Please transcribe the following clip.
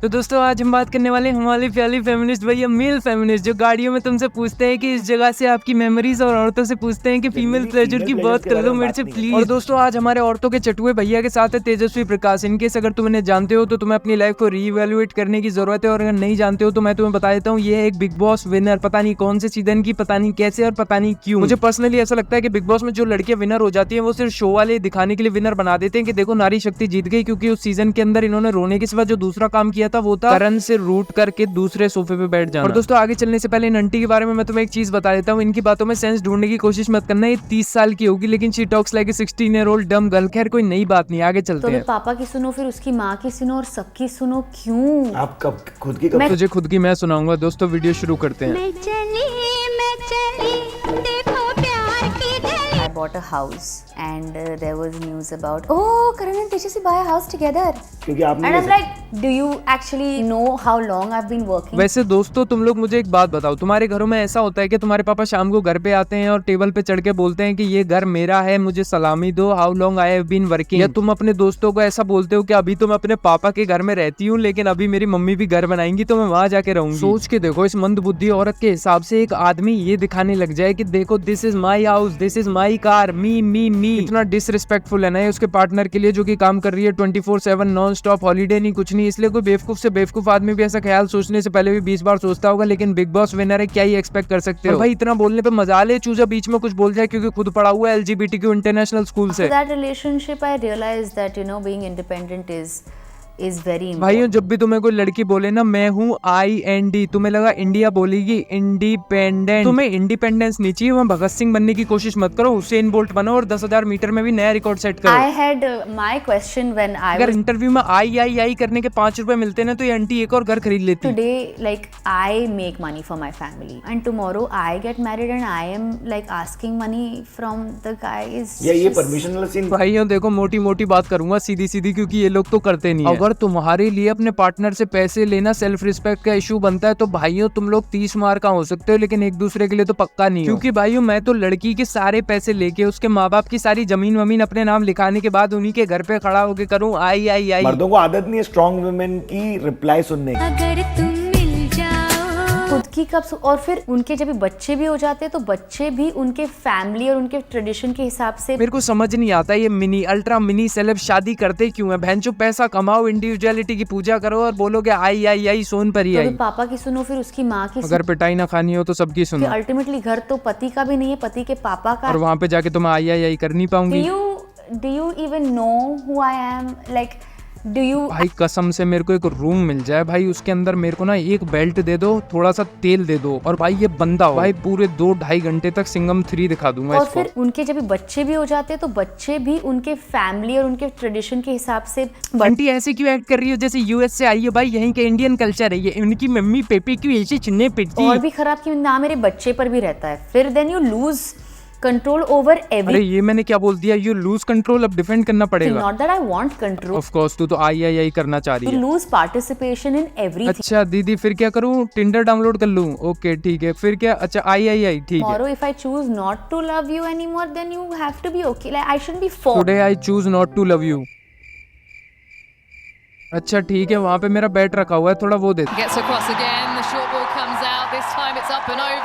तो दोस्तों आज हम बात करने वाले हैं हमारी प्यारी फेमिनिस्ट भैया मेल फेमिनिस्ट जो गाड़ियों में तुमसे पूछते हैं कि इस जगह से आपकी मेमोरीज और औरतों से पूछते हैं कि फीमेल प्लेजर की बात कर लो मेरे से प्लीज। और दोस्तों आज हमारे औरतों के चटुए भैया के साथ है तेजस्वी प्रकाश। इनकेस अगर तुम इन्हें जानते हो तो तुम्हें अपनी लाइफ को रीइवैल्यूएट करने की जरूरत है, और अगर नहीं जानते हो तो मैं तुम्हें बता देता हूँ ये है एक बिग बॉस विनर। पता नहीं कौन से सीजन की, पता नहीं कैसे और पता नहीं क्यों। मुझे पर्सनली ऐसा लगता है कि बिग बॉस में जो लड़कियां विनर हो जाती है वो सिर्फ शो वाले दिखाने के लिए विनर बना देते हैं कि देखो नारी शक्ति जीत गई, क्योंकि उस सीजन के अंदर इन्होंने रोने के सिवा जो दूसरा काम किया था वो था करण से रूट करके दूसरे सोफे पे बैठ जाना। और दोस्तों आगे चलने से पहले इन आंटी के बारे में मैं तुम्हें एक चीज बता देता हूँ, इनकी बातों में सेंस ढूंढने की कोशिश मत करना। ये 30 साल की होगी लेकिन she talks like a 16-year-old डम गर्ल। खैर कोई नई बात नहीं, आगे चलते हैं। तो पापा की सुनो, फिर उसकी माँ की सुनो और सबकी सुनो। क्यों आप कब खुद की कब तुझे खुद की मैं सुनाऊंगा। दोस्तों वीडियो शुरू करते हैं। मैं चली देखो प्यार की गली। I bought a house and there was news about Karan and Tejas buy a house together. क्योंकि आपने And I'm like, do you actually know how long I've been working? वैसे दोस्तों तुम लोग मुझे एक बात बताओ, तुम्हारे घरों में ऐसा होता है कि तुम्हारे पापा शाम को घर पे आते हैं और टेबल पे चढ़ के बोलते हैं कि ये घर मेरा है, मुझे सलामी दो, how long I have been working? या तुम अपने दोस्तों को ऐसा बोलते हो कि अभी तो मैं अपने पापा के घर में रहती हूँ लेकिन अभी मेरी मम्मी भी घर बनाएंगी तो मैं वहां जाके रहूंगी? सोच के देखो इस मंदबुद्धि औरत के हिसाब से एक आदमी ये दिखाने लग जाए कि देखो this is my house, this is my car, me me me. इतना डिसरिस्पेक्टफुल है ना ये उसके पार्टनर के लिए जो कि काम कर रही है 24/7 नॉन स्टॉप, हॉलीडे नहीं कुछ नहीं। इसलिए कोई बेवकूफ से बेवकूफ आदमी भी ऐसा ख्याल सोचने से पहले भी 20 बार सोचता होगा। लेकिन बिग बॉस विनर है, क्या ही एक्सपेक्ट कर सकते हो भाई। इतना बोलने पे मजाल है, चूजा बीच में कुछ बोल जाए क्योंकि खुद पढ़ा हुआ है LGBTQ इंटरनेशनल स्कूल से। That relationship I realized that being independent is very important. भाइयों जब भी तुम्हें कोई लड़की बोले ना मैं हूँ IND, तुम्हें लगा इंडिया बोलेगी इंडिपेंडेंट। तुम्हें इंडिपेंडेंस नहीं चाहिए, वहाँ भगत सिंह बनने की कोशिश मत करो, हुसैन बोल्ट बनो और 10,000 मीटर में भी नया रिकॉर्ड सेट करो। I had my question when I अगर was इंटरव्यू में आई करने के 5 रुपए मिलते ना तो ये आंटी एक और घर खरीद लेती। today, like I make money for my family and tomorrow I get married and I am like asking money from the guy is ये just- परमिशन वाला सीन। भाइयों देखो मोटी मोटी बात करूंगा सीधी सीधी, क्योंकि ये लोग तो करते नहीं है। अगर तुम्हारे लिए अपने पार्टनर से पैसे लेना सेल्फ रिस्पेक्ट का इशू बनता है तो भाइयों तुम लोग 30 मार का हो सकते हो लेकिन एक दूसरे के लिए तो पक्का नहीं हो। क्योंकि भाइयों मैं तो लड़की के सारे पैसे लेके उसके माँ बाप की सारी जमीन वमीन अपने नाम लिखाने के बाद उन्हीं के घर पे खड़ा होके करूँ आई। मर्दों को आदत नहीं है स्ट्रॉन्ग वुमेन की रिप्लाई सुनने की। अगर तुम मिल जाओ खुद की कब और फिर उनके जब बच्चे भी हो जाते हैं तो बच्चे भी उनके फैमिली और उनके ट्रेडिशन के हिसाब से। मेरे को समझ नहीं आता ये मिनी अल्ट्रा मिनी सेलेब शादी करते क्यों है? बहनचोद पैसा कमाओ, इंडिविजुअलिटी की पूजा करो और बोलोगे आई सोन पर ही तो आई। पापा की सुनो, फिर उसकी माँ की अगर पिटाई ना खानी हो तो सबकी सुनो। अल्टीमेटली घर तो पति का भी नहीं है, पति के पापा का। और वहाँ पे जाके तुम आई कर नहीं पाऊंगी। Do you even know who I am? Like, do you? भाई कसम से मेरे को एक रूम मिल जाए भाई, उसके अंदर मेरे को ना एक बेल्ट दे दो, थोड़ा सा तेल दे दो और भाई ये बंदा हो भाई पूरे 2-2.5 घंटे तक सिंघम 3 दिखा दूंगा और इसको। फिर उनके जब बच्चे भी हो जाते हैं तो बच्चे भी उनके फैमिली और उनके ट्रेडिशन के हिसाब से। आंटी ऐसे क्यों एक्ट कर रही हो जैसे US से आई है? भाई यहीं का इंडियन कल्चर है ये, उनकी मम्मी पेपी क्यों ऐसे चिन्ने पिटती? और भी खराब कि ना मेरे बच्चे पर भी रहता है, फिर then you lose control over every. अरे ये मैंने क्या बोल दिया? यू लूज कंट्रोल, अब डिफेंड करना पड़ेगा। Not that I want control, of course तू तो आई करना चाह रही यू है। Lose participation in everything. अच्छा दीदी फिर क्या करूं? टिंडर डाउनलोड कर लूं? ओके ठीक है, फिर क्या? अच्छा आई ठीक है। Tomorrow if I choose not to love you anymore then you have to be okay, like I shouldn't be forced. Today I choose not to love you. अच्छा ठीक है, वहाँ पे मेरा बैट रखा हुआ है, थोड़ा वो दे। Gets across again, the short ball comes out, this time it's up and over.